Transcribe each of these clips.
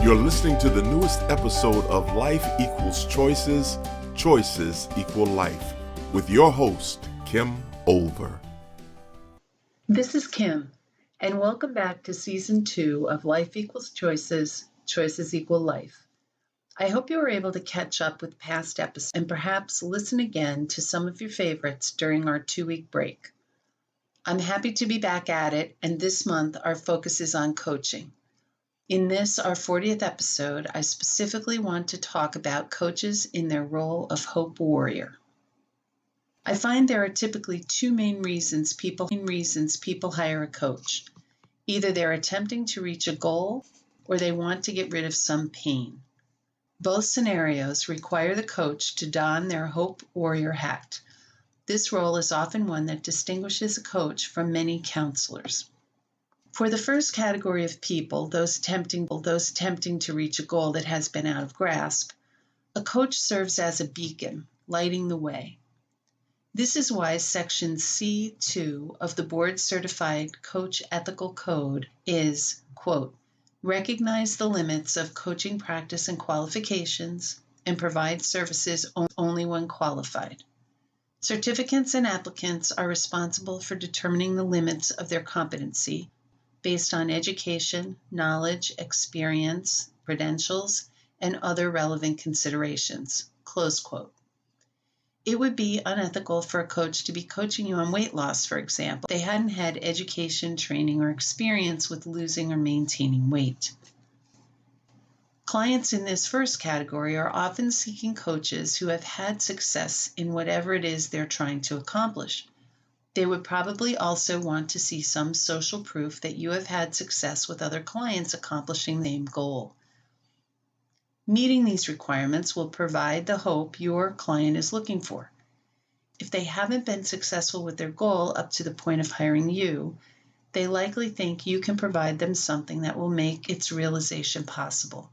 You're listening to the newest episode of Life Equals Choices, Choices Equal Life, with your host, Kim Olver. This is Kim, and welcome back to Season 2 of Life Equals Choices, Choices Equal Life. I hope you were able to catch up with past episodes and perhaps listen again to some of your favorites during our 2-week break. I'm happy to be back at it, and this month our focus is on coaching. In this, our 40th episode, I specifically want to talk about coaches in their role of hope warrior. I find there are typically two main reasons people hire a coach. Either they're attempting to reach a goal or they want to get rid of some pain. Both scenarios require the coach to don their hope warrior hat. This role is often one that distinguishes a coach from many counselors. For the first category of people, those attempting to reach a goal that has been out of grasp, a coach serves as a beacon, lighting the way. This is why Section C2 of the Board Certified Coach Ethical Code is, quote, recognize the limits of coaching practice and qualifications and provide services only when qualified. Certificants and applicants are responsible for determining the limits of their competency based on education, knowledge, experience, credentials, and other relevant considerations, close quote. It would be unethical for a coach to be coaching you on weight loss, for example, if they hadn't had education, training, or experience with losing or maintaining weight. Clients in this first category are often seeking coaches who have had success in whatever it is they're trying to accomplish. They would probably also want to see some social proof that you have had success with other clients accomplishing the same goal. Meeting these requirements will provide the hope your client is looking for. If they haven't been successful with their goal up to the point of hiring you, they likely think you can provide them something that will make its realization possible.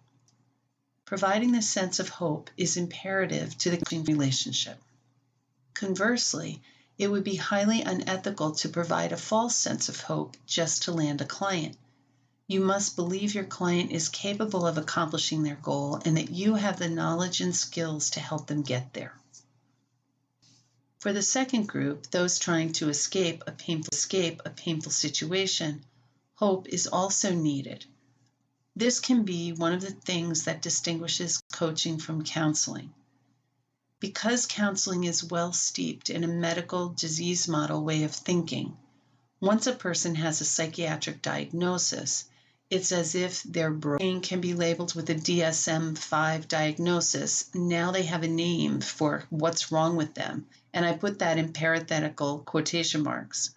Providing this sense of hope is imperative to the coaching relationship. Conversely, it would be highly unethical to provide a false sense of hope just to land a client. You must believe your client is capable of accomplishing their goal and that you have the knowledge and skills to help them get there. For the second group, those trying to escape a painful situation, hope is also needed. This can be one of the things that distinguishes coaching from counseling. Because counseling is well steeped in a medical disease model way of thinking, once a person has a psychiatric diagnosis, it's as if their brain can be labeled with a DSM-5 diagnosis. Now they have a name for what's wrong with them, and I put that in parenthetical quotation marks.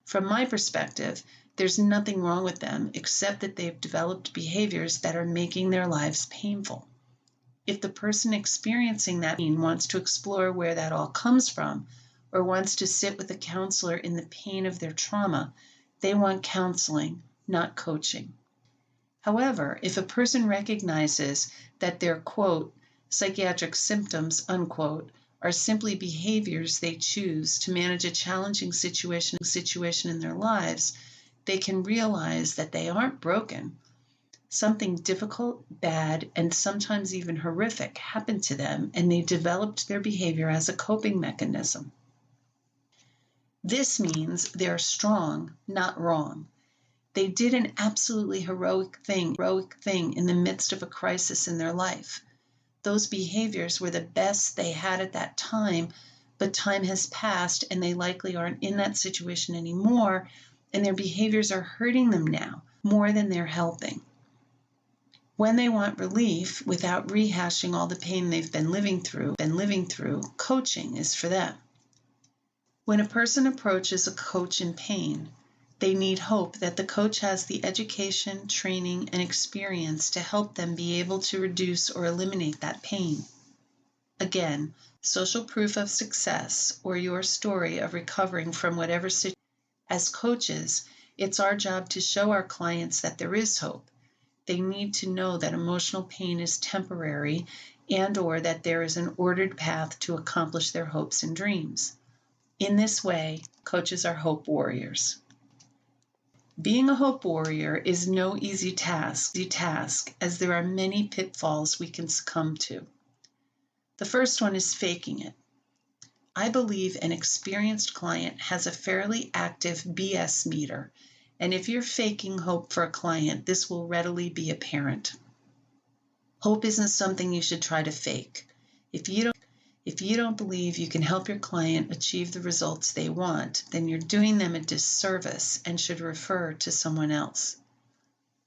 From my perspective, there's nothing wrong with them except that they've developed behaviors that are making their lives painful. If the person experiencing that pain wants to explore where that all comes from, or wants to sit with a counselor in the pain of their trauma, they want counseling, not coaching. However, if a person recognizes that their, quote, psychiatric symptoms, unquote, are simply behaviors they choose to manage a challenging situation in their lives, they can realize that they aren't broken. Something difficult, bad, and sometimes even horrific happened to them, and they developed their behavior as a coping mechanism. This means they're strong, not wrong. They did an absolutely heroic thing in the midst of a crisis in their life. Those behaviors were the best they had at that time, but time has passed and they likely aren't in that situation anymore, and their behaviors are hurting them now more than they're helping. When they want relief without rehashing all the pain they've been living through, coaching is for them. When a person approaches a coach in pain, they need hope that the coach has the education, training, and experience to help them be able to reduce or eliminate that pain. Again, social proof of success or your story of recovering from whatever situation. As coaches, it's our job to show our clients that there is hope. They need to know that emotional pain is temporary and/or that there is an ordered path to accomplish their hopes and dreams. In this way, coaches are hope warriors. Being a hope warrior is no easy task, as there are many pitfalls we can succumb to. The first one is faking it. I believe an experienced client has a fairly active BS meter, and if you're faking hope for a client, this will readily be apparent. Hope isn't something you should try to fake. If you don't believe you can help your client achieve the results they want, then you're doing them a disservice and should refer to someone else.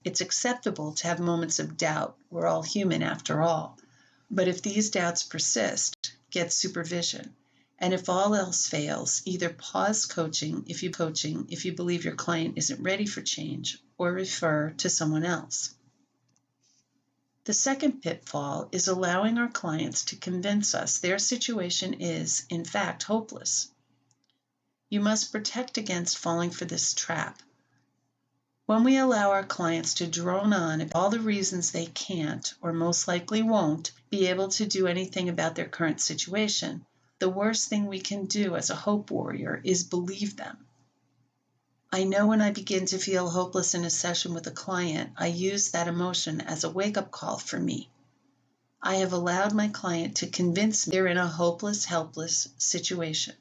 It's acceptable to have moments of doubt. We're all human after all. But if these doubts persist, get supervision. And if all else fails, either pause coaching if you believe your client isn't ready for change, or refer to someone else. The second pitfall is allowing our clients to convince us their situation is, in fact, hopeless. You must protect against falling for this trap. When we allow our clients to drone on about all the reasons they can't, or most likely won't, be able to do anything about their current situation, the worst thing we can do as a hope warrior is believe them. I know when I begin to feel hopeless in a session with a client, I use that emotion as a wake-up call for me. I have allowed my client to convince me they're in a hopeless, helpless situation.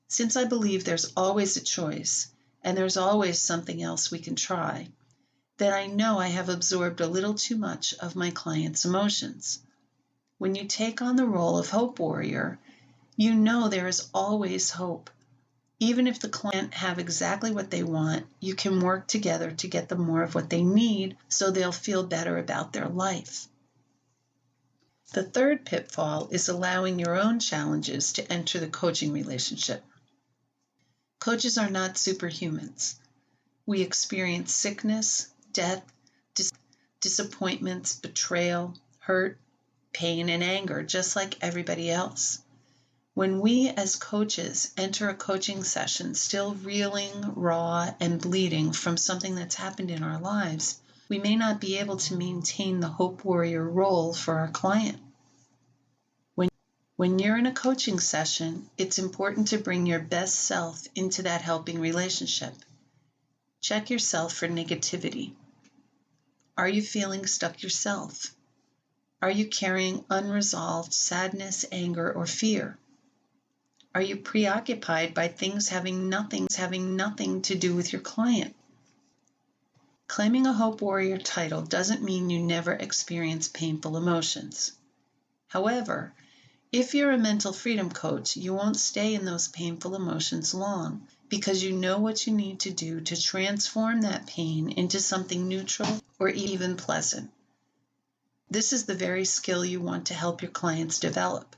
Since I believe there's always a choice, and there's always something else we can try, then I know I have absorbed a little too much of my client's emotions. When you take on the role of hope warrior, you know there is always hope. Even if the client have exactly what they want, you can work together to get them more of what they need so they'll feel better about their life. The third pitfall is allowing your own challenges to enter the coaching relationship. Coaches are not superhumans. We experience sickness, death, disappointments, betrayal, hurt, pain, and anger just like everybody else. When we as coaches enter a coaching session still reeling, raw, and bleeding from something that's happened in our lives, we may not be able to maintain the hope warrior role for our client. When you're in a coaching session, it's important to bring your best self into that helping relationship. Check yourself for negativity. Are you feeling stuck yourself? Are you carrying unresolved sadness, anger, or fear? Are you preoccupied by things having nothing to do with your client? Claiming a Hope Warrior title doesn't mean you never experience painful emotions. However, if you're a mental freedom coach, you won't stay in those painful emotions long because you know what you need to do to transform that pain into something neutral or even pleasant. This is the very skill you want to help your clients develop.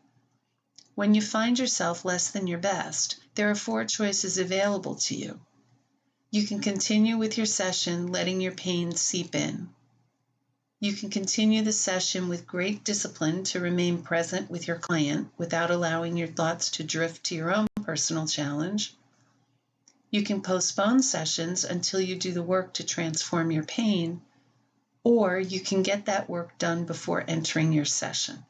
When you find yourself less than your best, there are 4 choices available to you. You can continue with your session letting your pain seep in. You can continue the session with great discipline to remain present with your client without allowing your thoughts to drift to your own personal challenge. You can postpone sessions until you do the work to transform your pain, or you can get that work done before entering your session.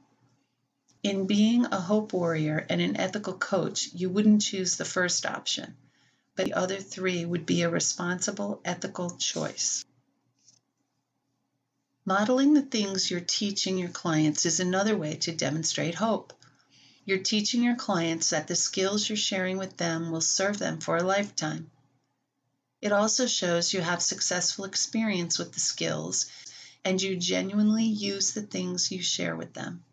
In being a hope warrior and an ethical coach, you wouldn't choose the first option, but the other 3 would be a responsible, ethical choice. Modeling the things you're teaching your clients is another way to demonstrate hope. You're teaching your clients that the skills you're sharing with them will serve them for a lifetime. It also shows you have successful experience with the skills and you genuinely use the things you share with them.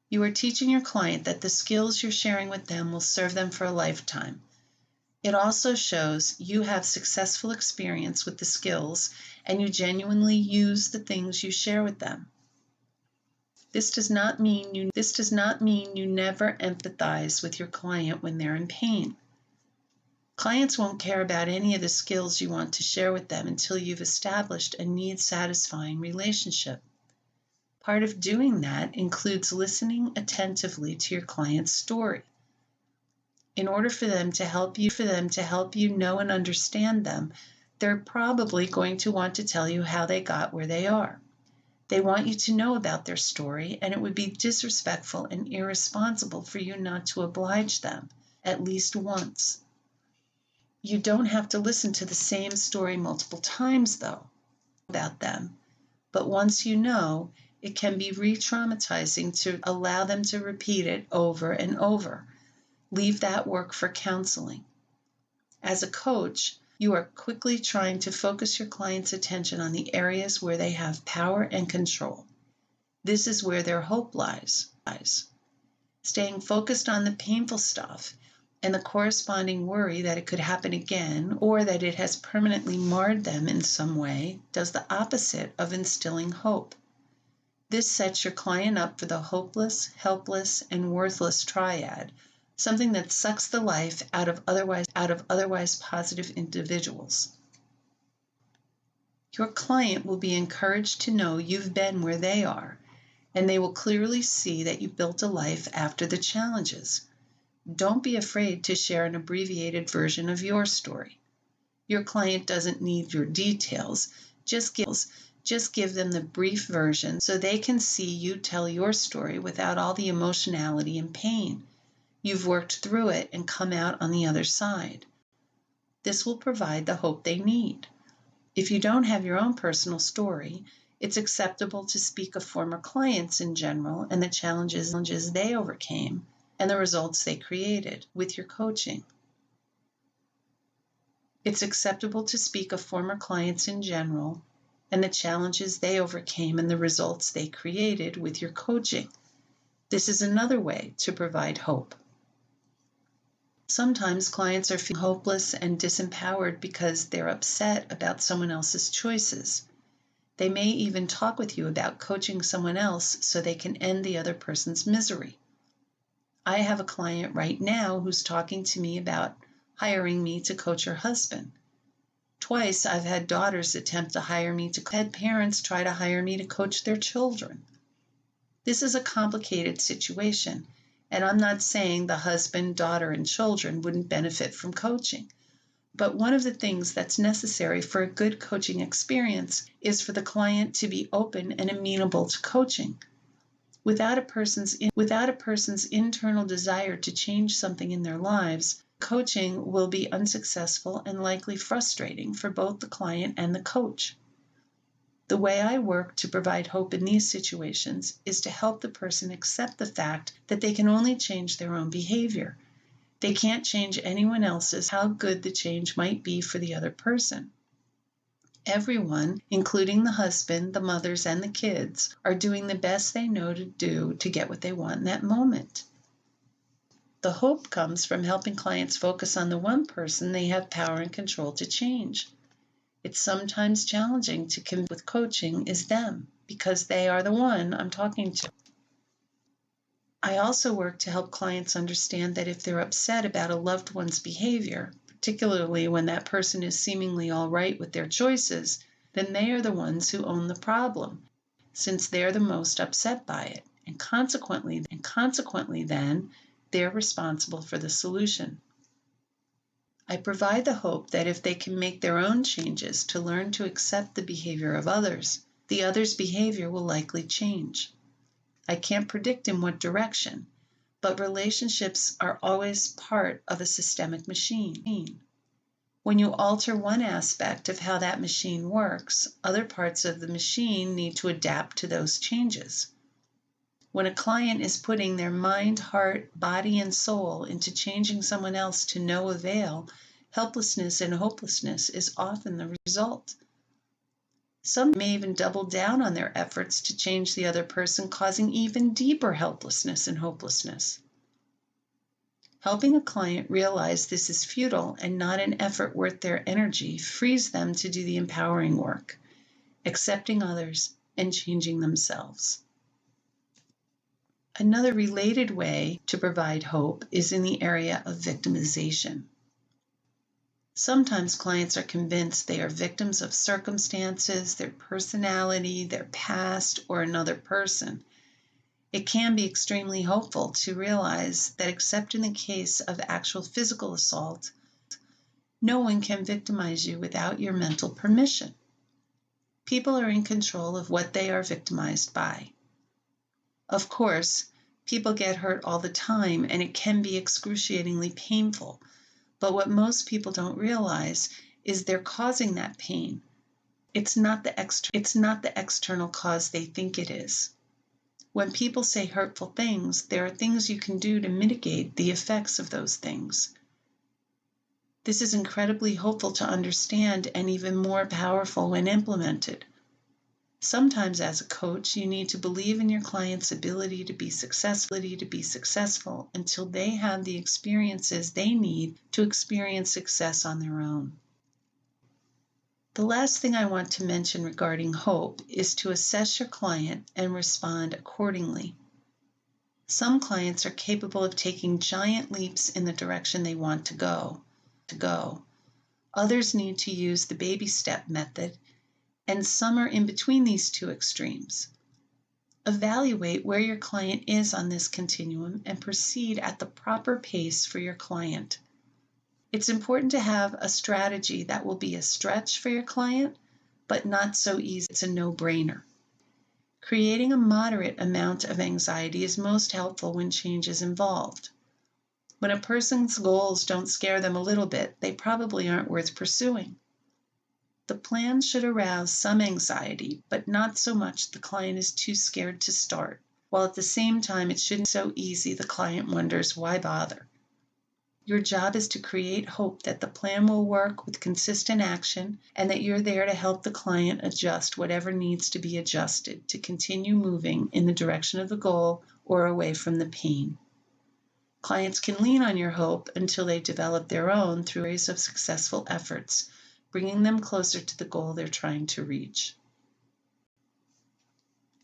You are teaching your client that the skills you're sharing with them will serve them for a lifetime. It also shows you have successful experience with the skills and you genuinely use the things you share with them. This does not mean you never empathize with your client when they're in pain. Clients won't care about any of the skills you want to share with them until you've established a need-satisfying relationship. Part of doing that includes listening attentively to your client's story. In order for them to help you know and understand them, they're probably going to want to tell you how they got where they are. They want you to know about their story, and it would be disrespectful and irresponsible for you not to oblige them, at least once. You don't have to listen to the same story multiple times, though, about them. But once you know, it can be re-traumatizing to allow them to repeat it over and over. Leave that work for counseling. As a coach, you are quickly trying to focus your client's attention on the areas where they have power and control. This is where their hope lies. Staying focused on the painful stuff and the corresponding worry that it could happen again or that it has permanently marred them in some way does the opposite of instilling hope. This sets your client up for the hopeless, helpless, and worthless triad, something that sucks the life out of otherwise positive individuals. Your client will be encouraged to know you've been where they are, and they will clearly see that you built a life after the challenges. Don't be afraid to share an abbreviated version of your story. Your client doesn't need your details. Just give them the brief version so they can see you tell your story without all the emotionality and pain. You've worked through it and come out on the other side. This will provide the hope they need. If you don't have your own personal story, it's acceptable to speak of former clients in general and the challenges they overcame and the results they created with your coaching. It's acceptable to speak of former clients in general and the challenges they overcame and the results they created with your coaching. This is another way to provide hope. Sometimes clients are feeling hopeless and disempowered because they're upset about someone else's choices. They may even talk with you about coaching someone else so they can end the other person's misery. I have a client right now who's talking to me about hiring me to coach her husband. Twice I've had daughters attempt to hire me to had parents try to hire me to coach their children. This is a complicated situation, and I'm not saying the husband, daughter, and children wouldn't benefit from coaching. But one of the things that's necessary for a good coaching experience is for the client to be open and amenable to coaching. Without a person's internal desire to change something in their lives, coaching will be unsuccessful and likely frustrating for both the client and the coach. The way I work to provide hope in these situations is to help the person accept the fact that they can only change their own behavior. They can't change anyone else's, how good the change might be for the other person. Everyone, including the husband, the mothers, and the kids, are doing the best they know to do to get what they want in that moment. The hope comes from helping clients focus on the one person they have power and control to change. It's sometimes challenging to connect with coaching is them, because they are the one I'm talking to. I also work to help clients understand that if they're upset about a loved one's behavior, particularly when that person is seemingly all right with their choices, then they are the ones who own the problem, since they're the most upset by it, and consequently then, they're responsible for the solution. I provide the hope that if they can make their own changes to learn to accept the behavior of others, the other's behavior will likely change. I can't predict in what direction, but relationships are always part of a systemic machine. When you alter one aspect of how that machine works, other parts of the machine need to adapt to those changes. When a client is putting their mind, heart, body, and soul into changing someone else to no avail, helplessness and hopelessness is often the result. Some may even double down on their efforts to change the other person, causing even deeper helplessness and hopelessness. Helping a client realize this is futile and not an effort worth their energy frees them to do the empowering work, accepting others and changing themselves. Another related way to provide hope is in the area of victimization. Sometimes clients are convinced they are victims of circumstances, their personality, their past, or another person. It can be extremely hopeful to realize that except in the case of actual physical assault, no one can victimize you without your mental permission. People are in control of what they are victimized by. Of course, people get hurt all the time, and it can be excruciatingly painful. But what most people don't realize is they're causing that pain. It's not the external cause they think it is. When people say hurtful things, there are things you can do to mitigate the effects of those things. This is incredibly hopeful to understand and even more powerful when implemented. Sometimes as a coach, you need to believe in your client's ability to be successful until they have the experiences they need to experience success on their own. The last thing I want to mention regarding hope is to assess your client and respond accordingly. Some clients are capable of taking giant leaps in the direction they want to go. Others need to use the baby step method, and some are in between these two extremes. Evaluate where your client is on this continuum and proceed at the proper pace for your client. It's important to have a strategy that will be a stretch for your client, but not so easy it's a no-brainer. Creating a moderate amount of anxiety is most helpful when change is involved. When a person's goals don't scare them a little bit, they probably aren't worth pursuing. The plan should arouse some anxiety, but not so much the client is too scared to start, while at the same time it shouldn't be so easy the client wonders why bother. Your job is to create hope that the plan will work with consistent action and that you're there to help the client adjust whatever needs to be adjusted to continue moving in the direction of the goal or away from the pain. Clients can lean on your hope until they develop their own through a series of successful efforts, bringing them closer to the goal they're trying to reach.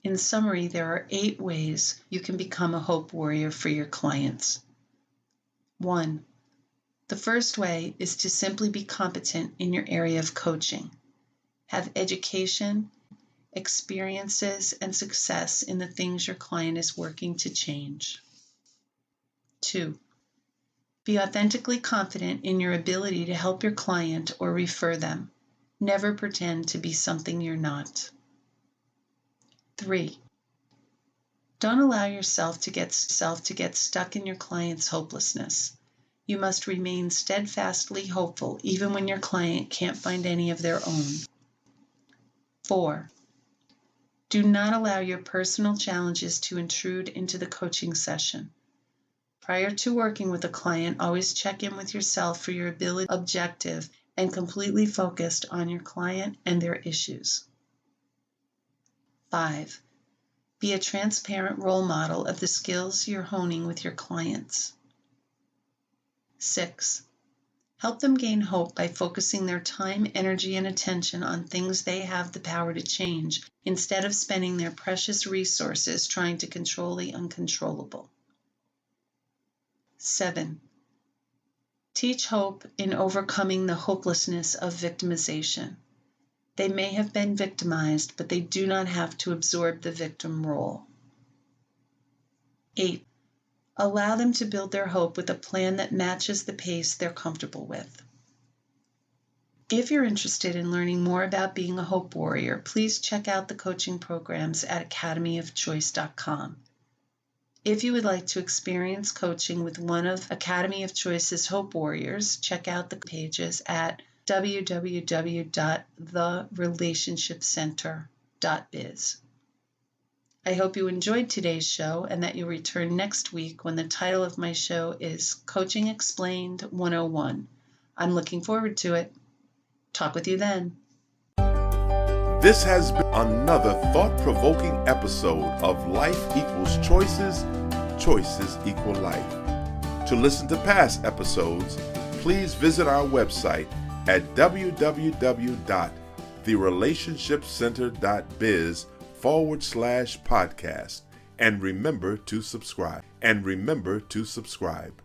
In summary, there are 8 ways you can become a hope warrior for your clients. 1. The first way is to simply be competent in your area of coaching. Have education, experiences, and success in the things your client is working to change. 2. Be authentically confident in your ability to help your client or refer them. Never pretend to be something you're not. 3. Don't allow yourself to get stuck in your client's hopelessness. You must remain steadfastly hopeful even when your client can't find any of their own. 4. Do not allow your personal challenges to intrude into the coaching session. Prior to working with a client, always check in with yourself for your ability to be objective and completely focused on your client and their issues. 5. Be a transparent role model of the skills you're honing with your clients. 6. Help them gain hope by focusing their time, energy, and attention on things they have the power to change, instead of spending their precious resources trying to control the uncontrollable. 7. Teach hope in overcoming the hopelessness of victimization. They may have been victimized, but they do not have to absorb the victim role. 8. Allow them to build their hope with a plan that matches the pace they're comfortable with. If you're interested in learning more about being a hope warrior, please check out the coaching programs at academyofchoice.com. If you would like to experience coaching with one of Academy of Choice's Hope Warriors, check out the pages at www.therelationshipcenter.biz. I hope you enjoyed today's show and that you'll return next week when the title of my show is Coaching Explained 101. I'm looking forward to it. Talk with you then. This has been another thought-provoking episode of Life Equals Choices, Choices Equal Life. To listen to past episodes, please visit our website at www.therelationshipcenter.biz/podcast and remember to subscribe.